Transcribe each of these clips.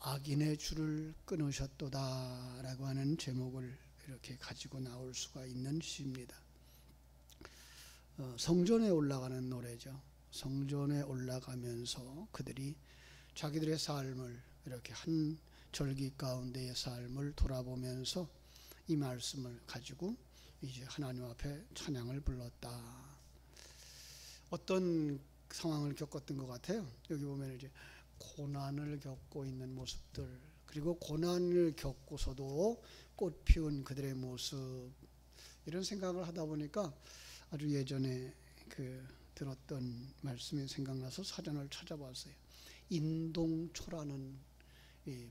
악인의 줄을 끊으셨도다 라고 하는 제목을 이렇게 가지고 나올 수가 있는 시입니다. 성전에 올라가는 노래죠. 성전에 올라가면서 그들이 자기들의 삶을 이렇게 한 절기 가운데의 삶을 돌아보면서 이 말씀을 가지고 이제 하나님 앞에 찬양을 불렀다. 어떤 상황을 겪었던 것 같아요. 여기 보면 이제 고난을 겪고 있는 모습들, 그리고 고난을 겪고서도 꽃 피운 그들의 모습, 이런 생각을 하다 보니까 아주 예전에 들었던 말씀이 생각나서 사전을 찾아봤어요. 인동초라는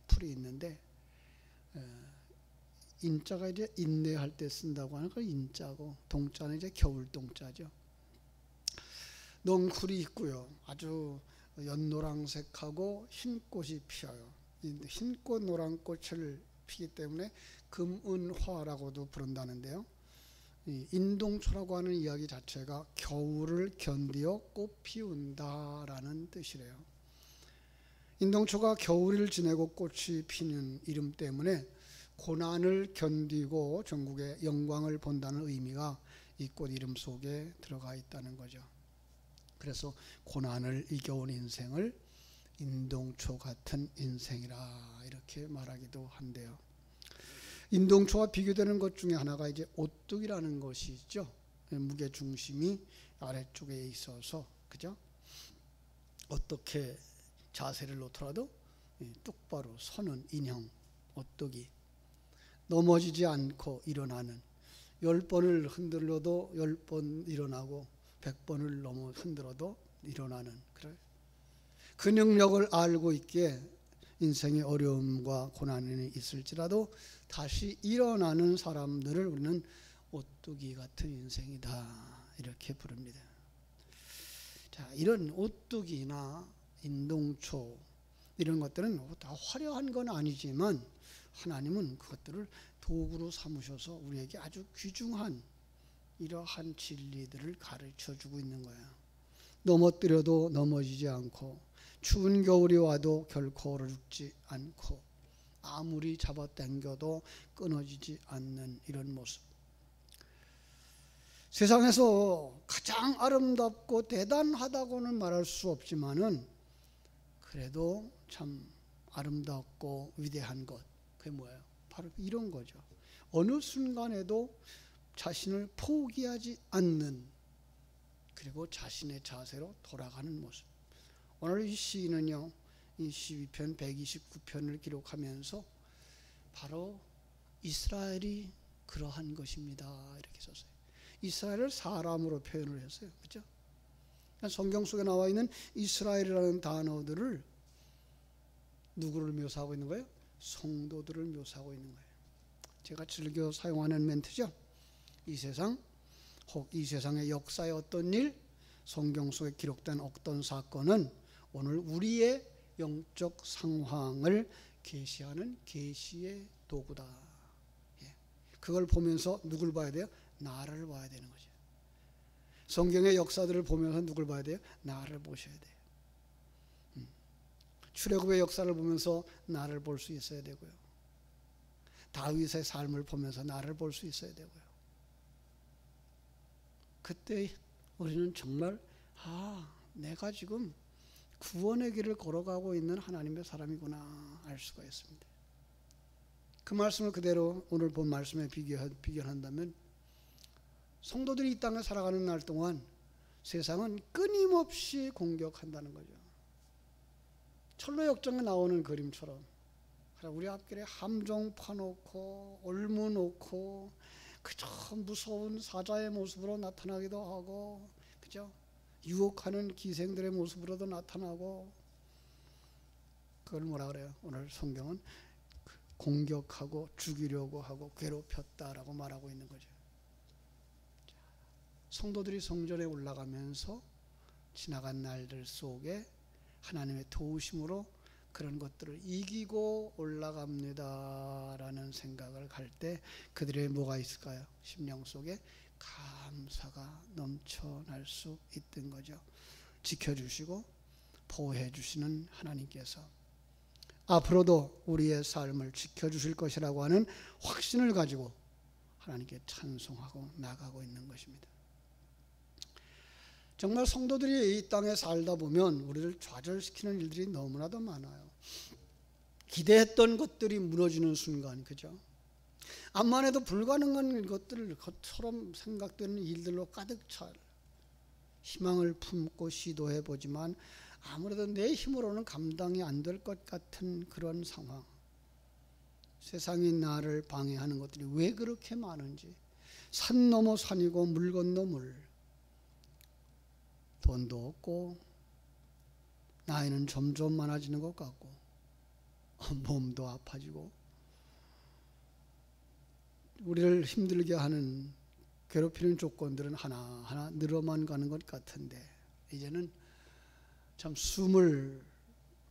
풀이 있는데, 인자가 이제 인내할 때 쓴다고 하는 걸 인자고, 동자는 이제 겨울 동자죠. 넝쿨이 있고요. 아주 연노랑색하고 흰 꽃이 피어요. 흰꽃 노란꽃을 피기 때문에 금은화라고도 부른다는데요. 인동초라고 하는 이야기 자체가 겨울을 견디어 꽃 피운다라는 뜻이래요. 인동초가 겨울을 지내고 꽃이 피는 이름 때문에 고난을 견디고 전국의 영광을 본다는 의미가 이 꽃 이름 속에 들어가 있다는 거죠. 그래서 고난을 이겨온 인생을 인동초 같은 인생이라 이렇게 말하기도 한대요. 인동초와 비교되는 것 중에 하나가 이제 오뚝이라는 것이 있죠. 무게 중심이 아래쪽에 있어서, 그죠? 어떻게 자세를 놓더라도 똑바로 서는 인형 오뚝이, 넘어지지 않고 일어나는, 10번을 흔들려도 10번 일어나고 100번을 흔들어도 일어나는, 그래. 그 능력을 알고 있기에 인생의 어려움과 고난이 있을지라도 다시 일어나는 사람들을 우리는 오뚜기 같은 인생이다 이렇게 부릅니다. 자, 이런 오뚜기나 인동초 이런 것들은 다 화려한 건 아니지만 하나님은 그것들을 도구로 삼으셔서 우리에게 아주 귀중한 이러한 진리들을 가르쳐주고 있는 거예요. 넘어뜨려도 넘어지지 않고, 추운 겨울이 와도 결코 얼어 죽지 않고, 아무리 잡아당겨도 끊어지지 않는 이런 모습. 세상에서 가장 아름답고 대단하다고는 말할 수 없지만은 그래도 참 아름답고 위대한 것, 그게 뭐예요? 바로 이런 거죠. 어느 순간에도 자신을 포기하지 않는, 그리고 자신의 자세로 돌아가는 모습. 오늘 이 시인은요, 이 시편 129편을 기록하면서 바로 이스라엘이 그러한 것입니다 이렇게 썼어요. 이스라엘을 사람으로 표현을 했어요. 그렇죠? 성경 속에 나와 있는 이스라엘이라는 단어들을 누구를 묘사하고 있는 거예요? 성도들을 묘사하고 있는 거예요. 제가 즐겨 사용하는 멘트죠. 이 세상, 혹 이 세상의 역사의 어떤 일, 성경 속에 기록된 어떤 사건은 오늘 우리의 영적 상황을 계시하는 계시의 도구다. 그걸 보면서 누굴 봐야 돼요? 나를 봐야 되는 거죠. 성경의 역사들을 보면서 누굴 봐야 돼요? 나를 보셔야 돼요. 출애굽의 역사를 보면서 나를 볼 수 있어야 되고요. 다윗의 삶을 보면서 나를 볼 수 있어야 되고요. 그때 우리는 정말 내가 지금 구원의 길을 걸어가고 있는 하나님의 사람이구나 알 수가 있습니다. 그 말씀을 그대로 오늘 본 말씀에 비견한다면, 성도들이 이 땅에 살아가는 날 동안 세상은 끊임없이 공격한다는 거죠. 철로역정에 나오는 그림처럼 우리 앞길에 함정 파놓고 올무놓고 그저 무서운 사자의 모습으로 나타나기도 하고, 그죠? 유혹하는 기생들의 모습으로도 나타나고, 그걸 뭐라 그래요? 오늘 성경은 공격하고 죽이려고 하고 괴롭혔다라고 말하고 있는 거죠. 성도들이 성전에 올라가면서 지나간 날들 속에 하나님의 도우심으로 그런 것들을 이기고 올라갑니다라는 생각을 할 때 그들의 뭐가 있을까요? 심령 속에 감사가 넘쳐날 수 있던 거죠. 지켜주시고 보호해 주시는 하나님께서 앞으로도 우리의 삶을 지켜주실 것이라고 하는 확신을 가지고 하나님께 찬송하고 나가고 있는 것입니다. 정말 성도들이 이 땅에 살다 보면 우리를 좌절시키는 일들이 너무나도 많아요. 기대했던 것들이 무너지는 순간, 그죠? 암만 해도 불가능한 것들을 것처럼 생각되는 일들로 가득 찰 희망을 품고 시도해 보지만 아무래도 내 힘으로는 감당이 안 될 것 같은 그런 상황, 세상이 나를 방해하는 것들이 왜 그렇게 많은지, 산 넘어 산이고 물 건너 물, 돈도 없고 나이는 점점 많아지는 것 같고 몸도 아파지고 우리를 힘들게 하는 괴롭히는 조건들은 하나하나 늘어만 가는 것 같은데 이제는 참 숨을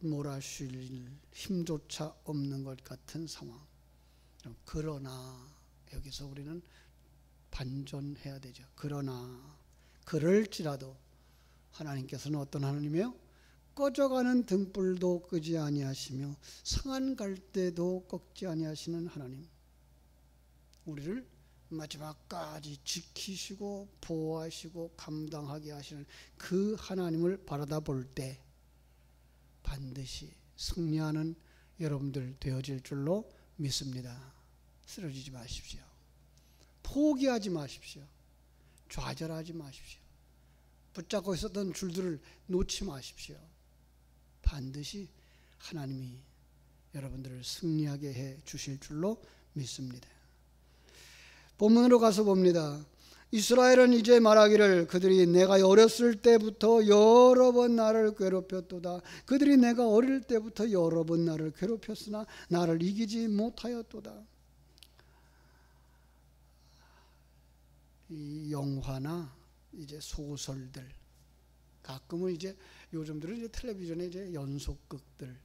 몰아쉴 힘조차 없는 것 같은 상황. 그러나 여기서 우리는 반전해야 되죠. 그러나 그럴지라도 하나님께서는 어떤 하나님이에요? 꺼져가는 등불도 끄지 아니하시며 상한 갈대도 꺾지 아니하시는 하나님. 우리를 마지막까지 지키시고 보호하시고 감당하게 하시는 그 하나님을 바라다 볼 때 반드시 승리하는 여러분들 되어질 줄로 믿습니다. 쓰러지지 마십시오. 포기하지 마십시오. 좌절하지 마십시오. 붙잡고 있었던 줄들을 놓지 마십시오. 반드시 하나님이 여러분들을 승리하게 해 주실 줄로 믿습니다. 본문으로 가서 봅니다. 이스라엘은 이제 말하기를 그들이 내가 어렸을 때부터 여러 번 나를 괴롭혔도다. 그들이 내가 어릴 때부터 여러 번 나를 괴롭혔으나 나를 이기지 못하였도다. 이 영화나 이제 소설들, 가끔은 이제 요즘들은 이제 텔레비전에 이제 연속극들,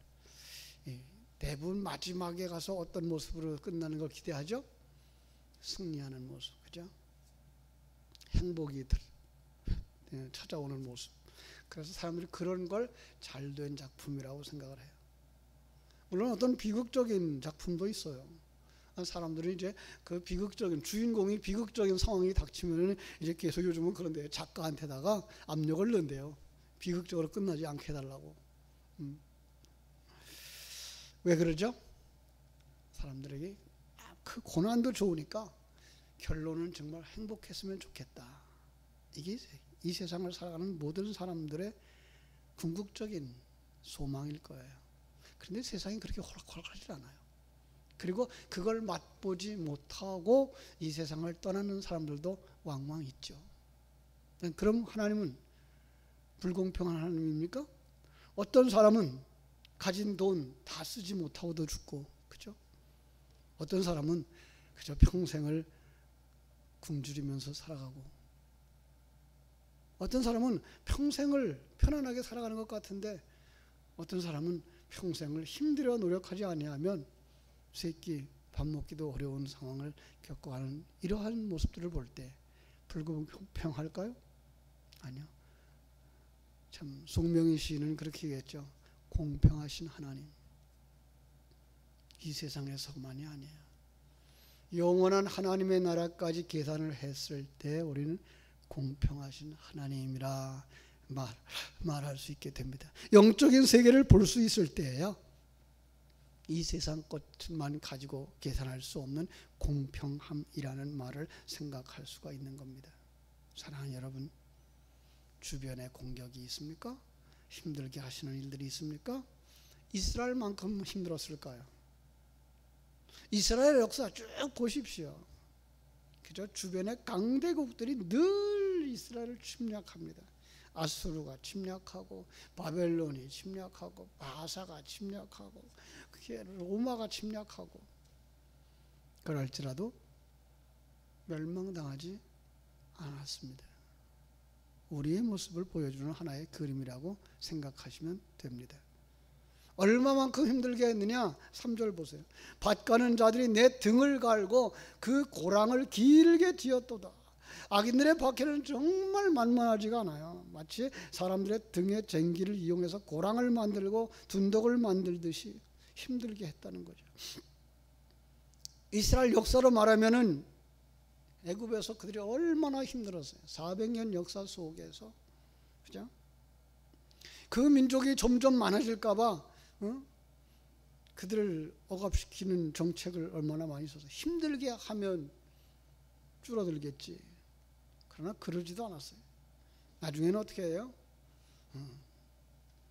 대부분 마지막에 가서 어떤 모습으로 끝나는 걸 기대하죠? 승리하는 모습, 그죠? 행복이 찾아오는 모습. 그래서 사람들이 그런 걸 잘된 작품이라고 생각을 해요. 물론 어떤 비극적인 작품도 있어요. 사람들이 이제 그 비극적인 주인공이 비극적인 상황이 닥치면은 이제 계속 요즘은 그런데 작가한테다가 압력을 넣는데요. 비극적으로 끝나지 않게 해달라고. 왜 그러죠? 사람들에게 그 고난도 좋으니까 결론은 정말 행복했으면 좋겠다. 이게 이 세상을 살아가는 모든 사람들의 궁극적인 소망일 거예요. 그런데 세상이 그렇게 호락호락하지 않아요. 그리고 그걸 맛보지 못하고 이 세상을 떠나는 사람들도 왕왕 있죠. 그럼 하나님은 불공평한 하나님입니까? 어떤 사람은 가진 돈 다 쓰지 못하고도 죽고, 그죠? 어떤 사람은 그저 평생을 굶주리면서 살아가고, 어떤 사람은 평생을 편안하게 살아가는 것 같은데 어떤 사람은 평생을 힘들어 노력하지 아니하면 세끼 밥 먹기도 어려운 상황을 겪어가는 이러한 모습들을 볼 때 불공평할까요? 아니요. 참 송명희 시인은 그렇게 얘기했죠. 공평하신 하나님, 이 세상에서만이 아니에요. 영원한 하나님의 나라까지 계산을 했을 때 우리는 공평하신 하나님이라 말할 수 있게 됩니다. 영적인 세계를 볼 수 있을 때예요. 이 세상 것만 가지고 계산할 수 없는 공평함이라는 말을 생각할 수가 있는 겁니다. 사랑하는 여러분, 주변에 공격이 있습니까? 힘들게 하시는 일들이 있습니까? 이스라엘만큼 힘들었을까요? 이스라엘 역사 쭉 보십시오. 그저 주변의 강대국들이 늘 이스라엘을 침략합니다. 아수르가 침략하고 바벨론이 침략하고 바사가 침략하고 로마가 침략하고, 그럴지라도 멸망당하지 않았습니다. 우리의 모습을 보여주는 하나의 그림이라고 생각하시면 됩니다. 얼마만큼 힘들게 했느냐? 3절 보세요. 밭 가는 자들이 내 등을 갈고 그 고랑을 길게 지었도다. 악인들의 박해는 정말 만만하지가 않아요. 마치 사람들의 등의 쟁기를 이용해서 고랑을 만들고 둔덕을 만들듯이 힘들게 했다는 거죠. 이스라엘 역사로 말하면은 애굽에서 그들이 얼마나 힘들었어요. 400년 역사 속에서, 그죠? 그 민족이 점점 많아질까봐 그들을 억압시키는 정책을 얼마나 많이 써서 힘들게 하면 줄어들겠지. 그러나 그러지도 않았어요. 나중에는 어떻게 해요?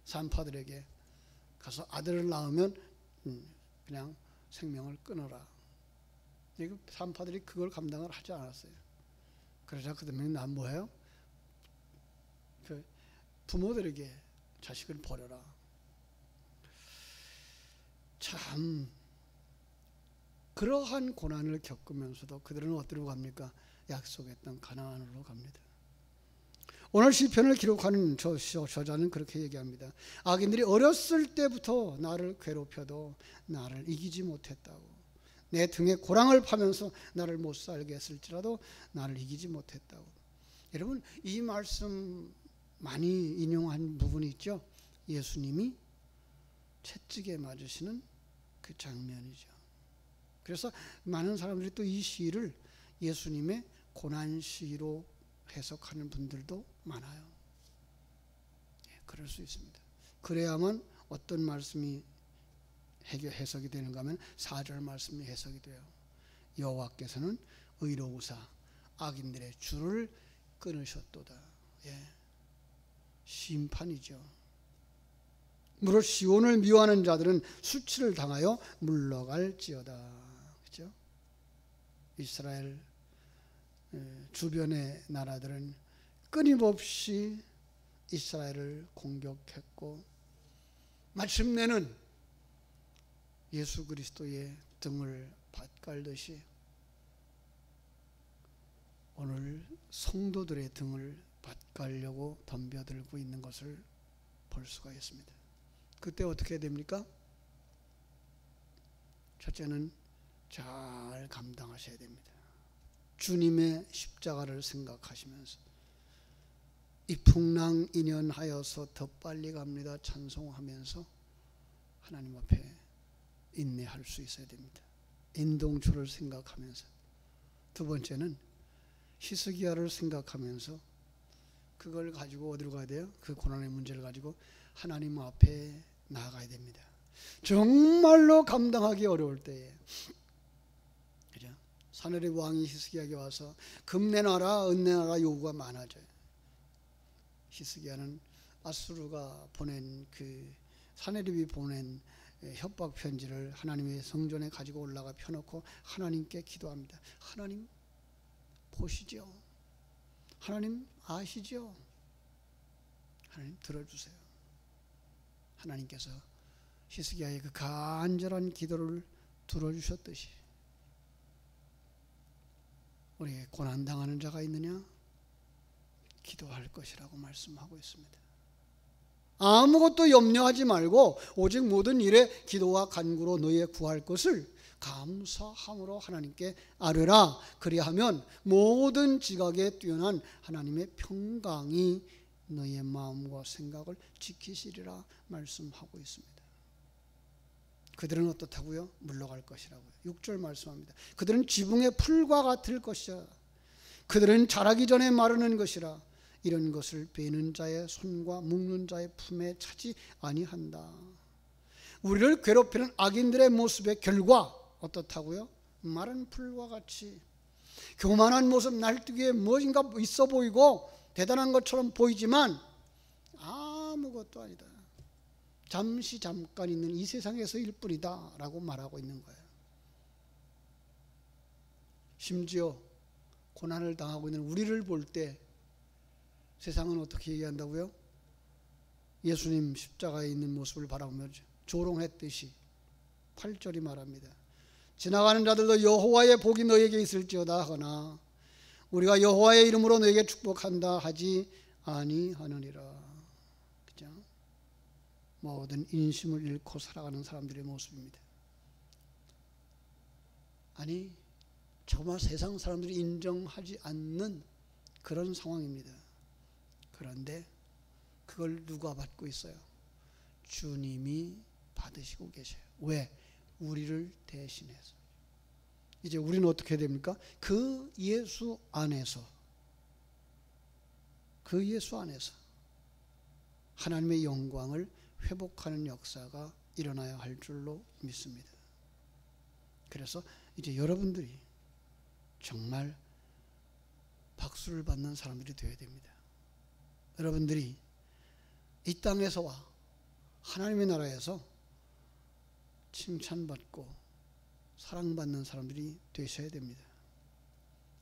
산파들에게 가서 아들을 낳으면 그냥 생명을 끊어라. 산파들이 그걸 감당을 하지 않았어요. 그러자 그다음에 난 뭐예요? 그 부모들에게 자식을 버려라. 참 그러한 고난을 겪으면서도 그들은 어디로 갑니까? 약속했던 가나안으로 갑니다. 오늘 시편을 기록하는 저자는 그렇게 얘기합니다. 악인들이 어렸을 때부터 나를 괴롭혀도 나를 이기지 못했다고. 내 등에 고랑을 파면서 나를 못 살게 했을지라도 나를 이기지 못했다고. 여러분, 이 말씀 많이 인용한 부분이 있죠. 예수님이 채찍에 맞으시는 그 장면이죠. 그래서 많은 사람들이 또 이 시를 예수님의 고난 시로 해석하는 분들도 많아요. 그럴 수 있습니다. 그래야만 어떤 말씀이 해석이 되는가 하면 4절 말씀이 해석이 돼요. 여호와께서는 의로우사 악인들의 줄을 끊으셨도다. 심판이죠. 무릇 시온을 미워하는 자들은 수치를 당하여 물러갈지어다. 그렇죠? 이스라엘 주변의 나라들은 끊임없이 이스라엘을 공격했고 마침내는 예수 그리스도의 등을 밭갈듯이 오늘 성도들의 등을 밭갈려고 덤벼들고 있는 것을 볼 수가 있습니다. 그때 어떻게 됩니까? 첫째는 잘 감당하셔야 됩니다. 주님의 십자가를 생각하시면서 이풍랑인연하여서 더 빨리 갑니다 찬송하면서 하나님 앞에 인내할 수 있어야 됩니다. 인동초를 생각하면서. 두 번째는 히스기야를 생각하면서 그걸 가지고 어디로 가야 돼요? 그 고난의 문제를 가지고 하나님 앞에 나아가야 됩니다. 정말로 감당하기 어려울 때에, 그죠? 사내립 왕이 히스기야에게 와서 금 내놔라 은 내놔라 요구가 많아져요. 히스기야는 아수르가 보낸 그 사내립이 보낸 협박 편지를 하나님의 성전에 가지고 올라가 펴놓고 하나님께 기도합니다. 하나님 보시죠. 하나님 아시죠. 하나님 들어주세요. 하나님께서 히스기야의 그 간절한 기도를 들어주셨듯이 우리에게 고난당하는 자가 있느냐? 기도할 것이라고 말씀하고 있습니다. 아무것도 염려하지 말고 오직 모든 일에 기도와 간구로 너희의 구할 것을 감사함으로 하나님께 아뢰라. 그리하면 모든 지각에 뛰어난 하나님의 평강이 너희의 마음과 생각을 지키시리라 말씀하고 있습니다. 그들은 어떻다고요? 물러갈 것이라고요. 6절 말씀합니다. 그들은 지붕의 풀과 같을 것이야. 그들은 자라기 전에 마르는 것이라. 이런 것을 베는 자의 손과 묶는 자의 품에 차지 아니한다. 우리를 괴롭히는 악인들의 모습의 결과 어떻다고요? 마른 풀과 같이 교만한 모습, 날뛰기에 무엇인가 있어 보이고 대단한 것처럼 보이지만 아무것도 아니다. 잠시 잠깐 있는 이 세상에서일 뿐이다 라고 말하고 있는 거예요. 심지어 고난을 당하고 있는 우리를 볼 때 세상은 어떻게 얘기한다고요? 예수님 십자가에 있는 모습을 바라보며 조롱했듯이 8절이 말합니다. 지나가는 자들도 여호와의 복이 너에게 있을지어다 하거나 우리가 여호와의 이름으로 너에게 축복한다 하지 아니하느니라. 그죠? 모든 인심을 잃고 살아가는 사람들의 모습입니다. 아니 정말 세상 사람들이 인정하지 않는 그런 상황입니다. 그런데 그걸 누가 받고 있어요? 주님이 받으시고 계셔요. 왜? 우리를 대신해서. 이제 우리는 어떻게 됩니까? 그 예수 안에서 하나님의 영광을 회복하는 역사가 일어나야 할 줄로 믿습니다. 그래서 이제 여러분들이 정말 박수를 받는 사람들이 되어야 됩니다. 여러분들이 이 땅에서와 하나님의 나라에서 칭찬받고 사랑받는 사람들이 되셔야 됩니다.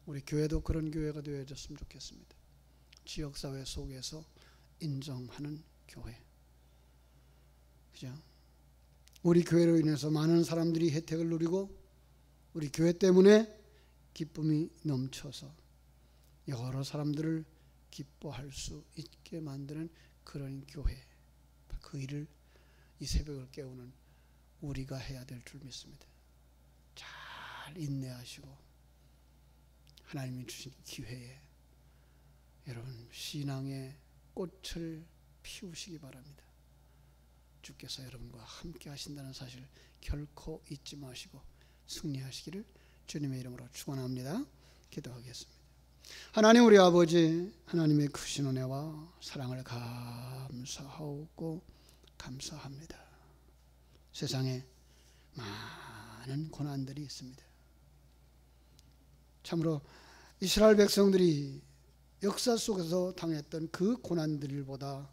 우리 교회도 그런 교회가 되어졌으면 좋겠습니다. 지역사회 속에서 인정하는 교회. 그죠? 우리 교회로 인해서 많은 사람들이 혜택을 누리고 우리 교회 때문에 기쁨이 넘쳐서 여러 사람들을 기뻐할 수 있게 만드는 그런 교회. 그 일을 이 새벽을 깨우는 우리가 해야 될 줄 믿습니다. 잘 인내하시고 하나님이 주신 기회에 여러분 신앙의 꽃을 피우시기 바랍니다. 주께서 여러분과 함께 하신다는 사실 결코 잊지 마시고 승리하시기를 주님의 이름으로 축원합니다. 기도하겠습니다. 하나님 우리 아버지, 하나님의 크신 은혜와 사랑을 감사하고 감사합니다. 세상에 많은 고난들이 있습니다. 참으로 이스라엘 백성들이 역사 속에서 당했던 그 고난들보다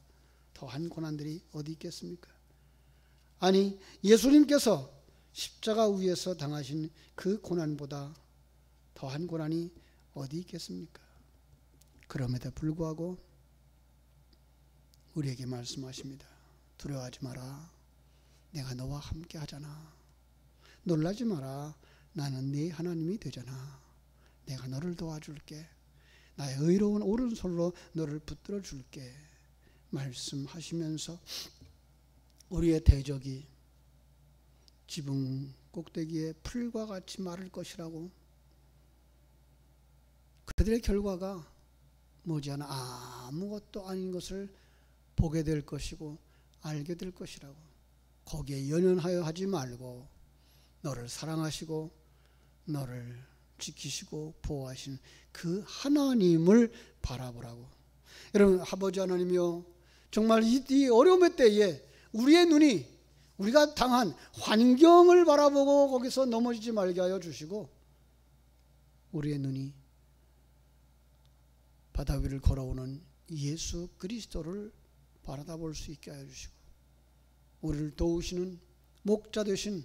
더한 고난들이 어디 있겠습니까? 아니, 예수님께서 십자가 위에서 당하신 그 고난보다 더한 고난이 어디 있겠습니까? 그럼에도 불구하고 우리에게 말씀하십니다. 두려워하지 마라. 내가 너와 함께 하잖아. 놀라지 마라. 나는 네 하나님이 되잖아. 내가 너를 도와줄게. 나의 의로운 오른손으로 너를 붙들어 줄게. 말씀하시면서 우리의 대적이 지붕 꼭대기에 풀과 같이 마를 것이라고, 그들의 결과가 머지않아 아무것도 아닌 것을 보게 될 것이고 알게 될 것이라고, 거기에 연연하여 하지 말고 너를 사랑하시고 너를 지키시고 보호하시는 그 하나님을 바라보라고. 여러분, 아버지 하나님이여, 정말 이 어려움의 때에 우리의 눈이 우리가 당한 환경을 바라보고 거기서 넘어지지 말게 하여 주시고, 우리의 눈이 바다 위를 걸어오는 예수 그리스도를 바라볼 수 있게 하여 주시고, 우리를 도우시는 목자 되신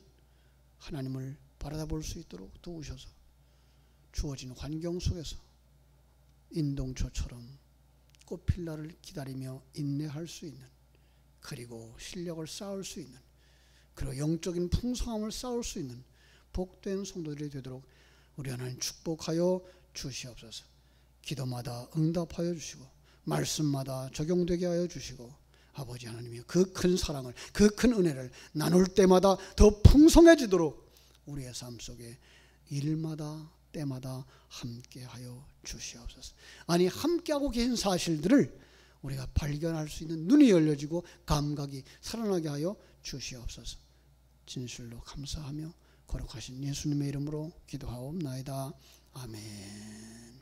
하나님을 바라볼 수 있도록 도우셔서 주어진 환경 속에서 인동초처럼 꽃필 날을 기다리며 인내할 수 있는, 그리고 실력을 쌓을 수 있는, 그리고 영적인 풍성함을 쌓을 수 있는 복된 성도들이 되도록 우리 하나님 축복하여 주시옵소서. 기도마다 응답하여 주시고 말씀마다 적용되게 하여 주시고, 아버지 하나님이 그 큰 사랑을, 그 큰 은혜를 나눌 때마다 더 풍성해지도록 우리의 삶 속에 일마다 때마다 함께하여 주시옵소서. 아니, 함께하고 계신 사실들을 우리가 발견할 수 있는 눈이 열려지고 감각이 살아나게 하여 주시옵소서. 진실로 감사하며 거룩하신 예수님의 이름으로 기도하옵나이다. 아멘.